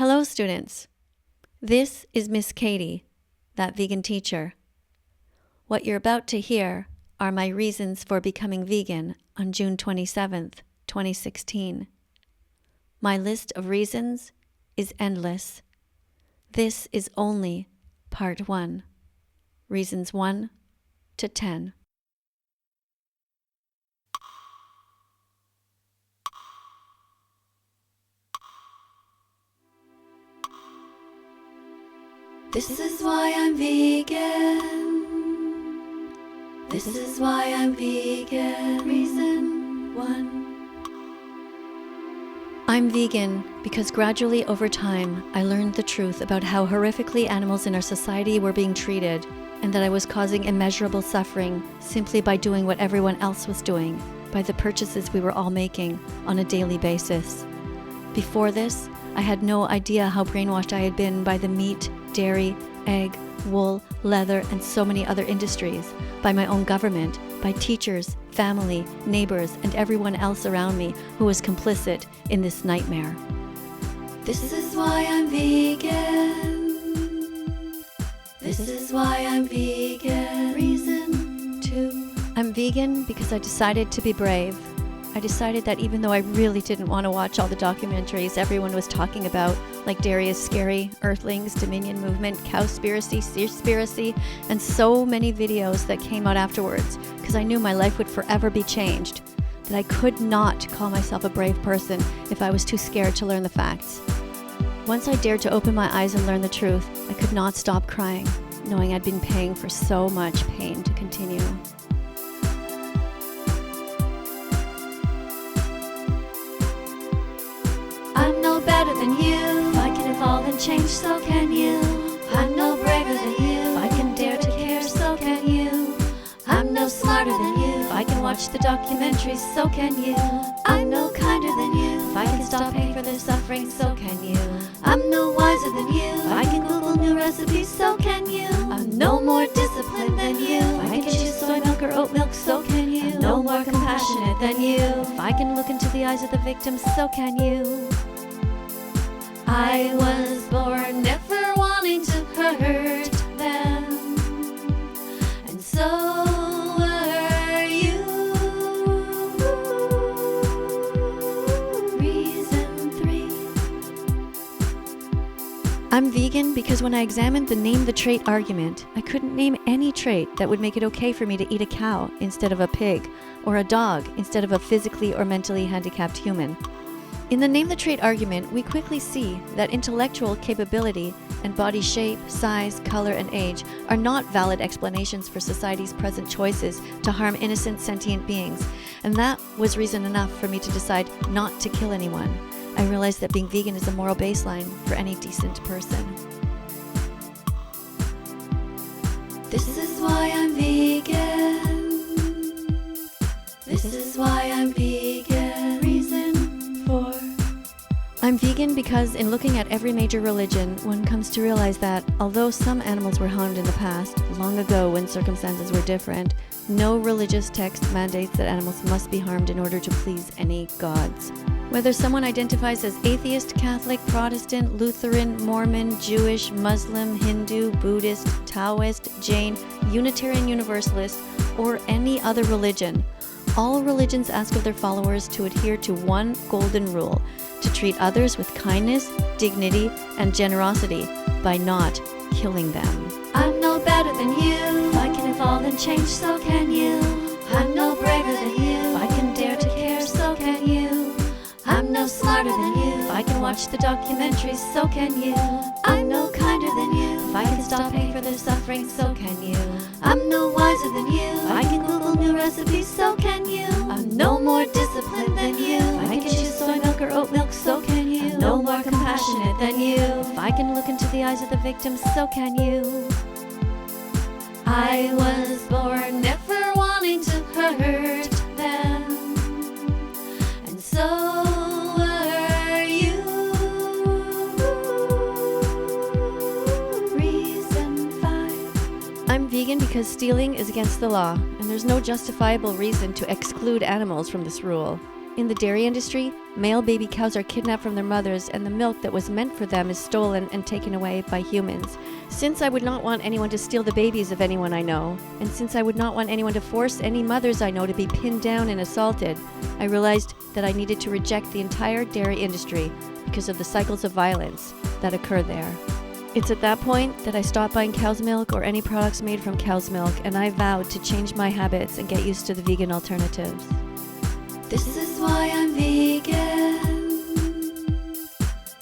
Hello, students. This is Miss KADIE, that vegan teacher. What you're about to hear are my reasons for becoming vegan on June 27th, 2016. My list of reasons is endless. This is only part 1. Reasons 1 to 10. This is why I'm vegan. This is why I'm vegan. Reason 1. I'm vegan because gradually over time I learned the truth about how horrifically animals in our society were being treated, and that I was causing immeasurable suffering simply by doing what everyone else was doing, by the purchases we were all making on a daily basis. Before this, I had no idea how brainwashed I had been by the meat, dairy, egg, wool, leather, and so many other industries, by my own government, by teachers, family, neighbors, and everyone else around me who was complicit in this nightmare. This is why I'm vegan. This is why I'm vegan. Reason 2. I'm vegan because I decided to be brave. I decided that even though I really didn't want to watch all the documentaries everyone was talking about, like Dairy is Scary, Earthlings, Dominion Movement, Cowspiracy, Searspiracy, and so many videos that came out afterwards, because I knew my life would forever be changed, that I could not call myself a brave person if I was too scared to learn the facts. Once I dared to open my eyes and learn the truth, I could not stop crying, knowing I'd been paying for so much pain to continue. I'm no better than you. If I can evolve and change, so can you. I'm no braver than you. If I can dare to care, so can you. I'm no smarter than you. If I can watch the documentaries, so can you. I'm no kinder than you. If I can stop paying for their suffering, so can you. I'm no wiser than you. If I can Google new recipes, so can you. I'm no more disciplined than you. If I can choose soy milk or oat milk, so can you. I'm no more compassionate than you. If I can look into the eyes of the victims, so can you. I was born never wanting to hurt them, and so were you. Reason 3. I'm vegan because when I examined the name the trait argument, I couldn't name any trait that would make it okay for me to eat a cow instead of a pig, or a dog instead of a physically or mentally handicapped human. In the name the trait argument, we quickly see that intellectual capability and body shape, size, color, and age are not valid explanations for society's present choices to harm innocent sentient beings, and that was reason enough for me to decide not to kill anyone. I realized that being vegan is a moral baseline for any decent person. This is why I'm vegan. This is why I'm vegan. Reason 4. I'm vegan because in looking at every major religion, one comes to realize that although some animals were harmed in the past, long ago when circumstances were different, no religious text mandates that animals must be harmed in order to please any gods. Whether someone identifies as atheist, Catholic, Protestant, Lutheran, Mormon, Jewish, Muslim, Hindu, Buddhist, Taoist, Jain, Unitarian Universalist, or any other religion, all religions ask of their followers to adhere to one golden rule: to treat others with kindness, dignity, and generosity by not killing them. I'm no better than you. If I can evolve and change, so can you. I'm no braver than you. If I can dare to care, so can you. I'm no smarter than you. If I can watch the documentaries, so can you. I'm no kinder than you. If I can stop paying for their suffering, so can you. I'm no wiser than you. If I can Google new recipes, so can you. I'm no more disciplined than you. If I can choose soy milk or oat milk, so can you. I'm no more compassionate than you. If I can look into the eyes of the victims, so can you. I was born never wanting to hurt them, and so were you. Reason 5. I'm vegan because stealing is against the law, and there's no justifiable reason to exclude animals from this rule. In the dairy industry, male baby cows are kidnapped from their mothers and the milk that was meant for them is stolen and taken away by humans. Since I would not want anyone to steal the babies of anyone I know, and since I would not want anyone to force any mothers I know to be pinned down and assaulted, I realized that I needed to reject the entire dairy industry because of the cycles of violence that occur there. It's at that point that I stopped buying cow's milk or any products made from cow's milk, and I vowed to change my habits and get used to the vegan alternatives. This is why I'm vegan.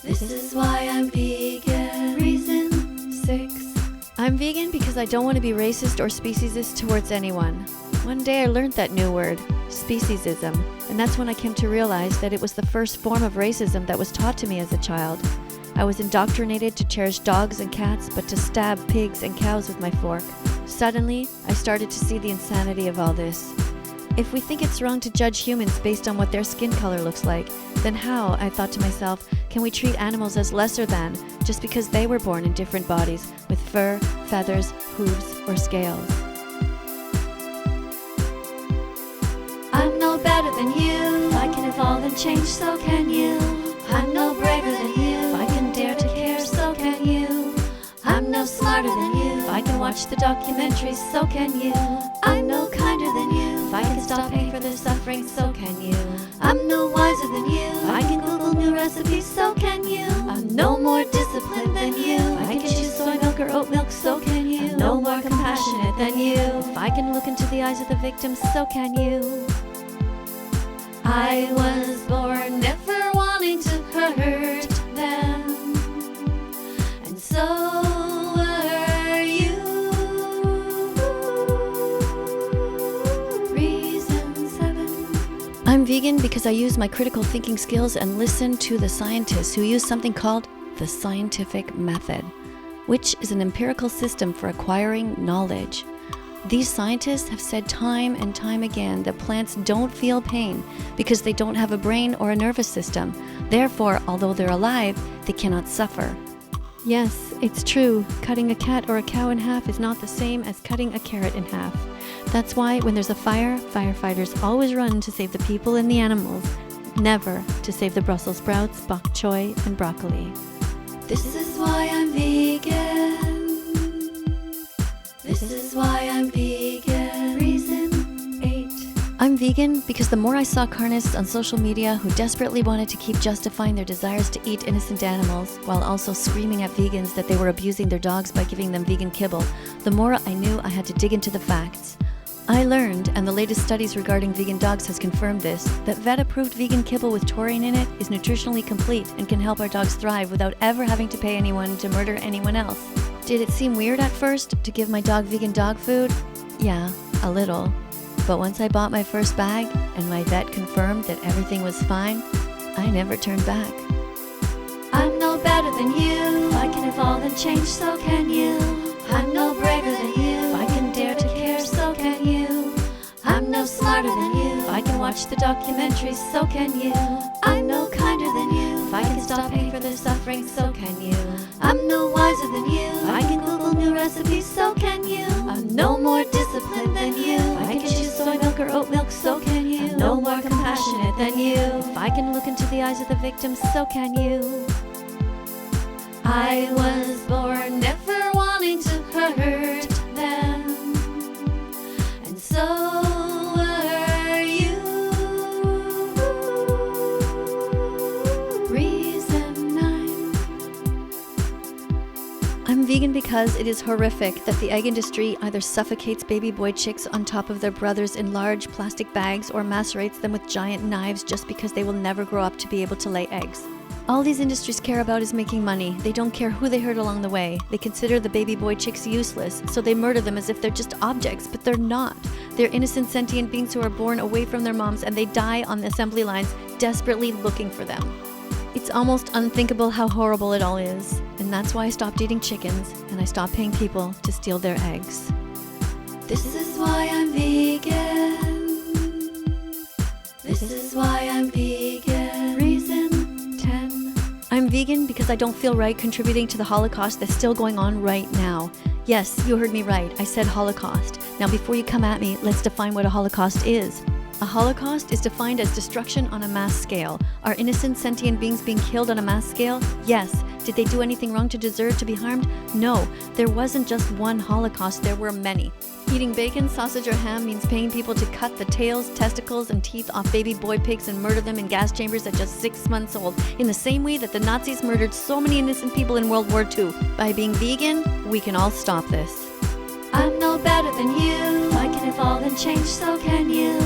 This is why I'm vegan. Reason 6. I'm vegan because I don't want to be racist or speciesist towards anyone. One day I learned that new word, speciesism, and that's when I came to realize that it was the first form of racism that was taught to me as a child. I was indoctrinated to cherish dogs and cats, but to stab pigs and cows with my fork. Suddenly, I started to see the insanity of all this. If we think it's wrong to judge humans based on what their skin color looks like, then how, I thought to myself, can we treat animals as lesser than just because they were born in different bodies with fur, feathers, hooves, or scales? I'm no better than you. I can evolve and change, so can you. I'm no braver than you. I can dare to care, so can you. I'm no smarter than you. I can watch the documentaries, so can you. I'm no kinder than you. If I can stop paying for their suffering, so can you. I'm no wiser than you. If I can Google new recipes, so can you. I'm no more disciplined than you. If I can choose soy milk or oat milk, so can you. I'm no more compassionate than you. If I can look into the eyes of the victims, so can you. I was born never wanting to hurt them, and so were you. Reason 7. I'm vegan because I use my critical thinking skills and listen to the scientists who use something called the scientific method, which is an empirical system for acquiring knowledge. These scientists have said time and time again that plants don't feel pain because they don't have a brain or a nervous system. Therefore, although they're alive, they cannot suffer. Yes, it's true. Cutting a cat or a cow in half is not the same as cutting a carrot in half. That's why when there's a fire, firefighters always run to save the people and the animals, never to save the Brussels sprouts, bok choy, and broccoli. This is why I'm vegan. This is why I'm vegan. Reason 8. I'm vegan because the more I saw carnists on social media who desperately wanted to keep justifying their desires to eat innocent animals while also screaming at vegans that they were abusing their dogs by giving them vegan kibble, the more I knew I had to dig into the facts. I learned, and the latest studies regarding vegan dogs has confirmed this, that vet-approved vegan kibble with taurine in it is nutritionally complete and can help our dogs thrive without ever having to pay anyone to murder anyone else. Did it seem weird at first to give my dog vegan dog food? Yeah, a little. But once I bought my first bag and my vet confirmed that everything was fine, I never turned back. I'm no better than you. I can evolve and change, so can you. I'm no braver than you. I can dare to care, so can you. I'm no smarter than you. I can watch the documentaries, so can you. I'm no kinder than you. If I can stop paying for their suffering, so can you. I'm no wiser than you. I can Google new recipes, so can you. I'm no more disciplined than you. I can choose soy milk or oat milk, so can you. I'm no more compassionate than you. If I can look into the eyes of the victims, so can you. I was born never wanting to hurt them, and so were you. Reason 9. I'm vegan because it is horrific that the egg industry either suffocates baby boy chicks on top of their brothers in large plastic bags or macerates them with giant knives just because they will never grow up to be able to lay eggs. All these industries care about is making money. They don't care who they hurt along the way. They consider the baby boy chicks useless, so they murder them as if they're just objects, but they're not. They're innocent sentient beings who are born away from their moms, and they die on the assembly lines, desperately looking for them. It's almost unthinkable how horrible it all is, and that's why I stopped eating chickens, and I stopped paying people to steal their eggs. This is why I'm vegan. This is why I'm vegan. Reason 10. I'm vegan because I don't feel right contributing to the Holocaust that's still going on right now. Yes, you heard me right. I said Holocaust. Now before you come at me, let's define what a Holocaust is. A holocaust is defined as destruction on a mass scale. Are innocent sentient beings being killed on a mass scale? Yes. Did they do anything wrong to deserve to be harmed? No. There wasn't just one holocaust, there were many. Eating bacon, sausage, or ham means paying people to cut the tails, testicles, and teeth off baby boy pigs and murder them in gas chambers at just 6 months old, in the same way that the Nazis murdered so many innocent people in World War II. By being vegan, we can all stop this. I'm no better than you. I can evolve and change, so can you.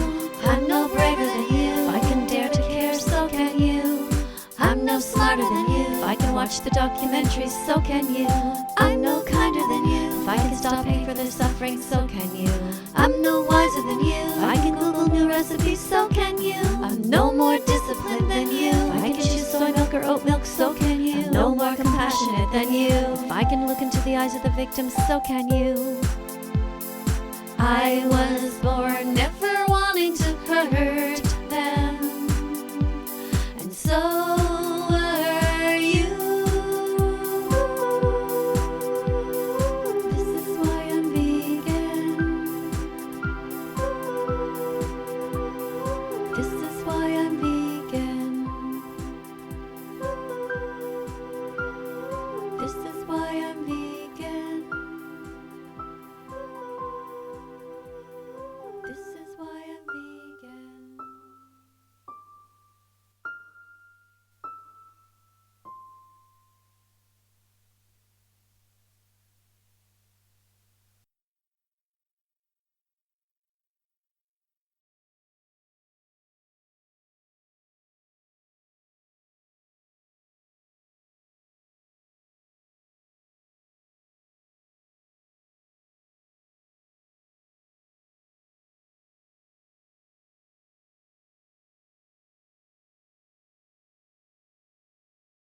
I'm no braver than you. I can dare to care, so can you. I'm no smarter than you. I can watch the documentaries, so can you. I'm no kinder than you. If I can stop paying for their suffering, so can you. I'm no wiser than you. I can Google new recipes, so can you. I'm no more disciplined than you. I can choose soy milk or oat milk, so can you. I'm no more compassionate than you. If I can look into the eyes of the victims, so can you. I was born never wanting to hurt.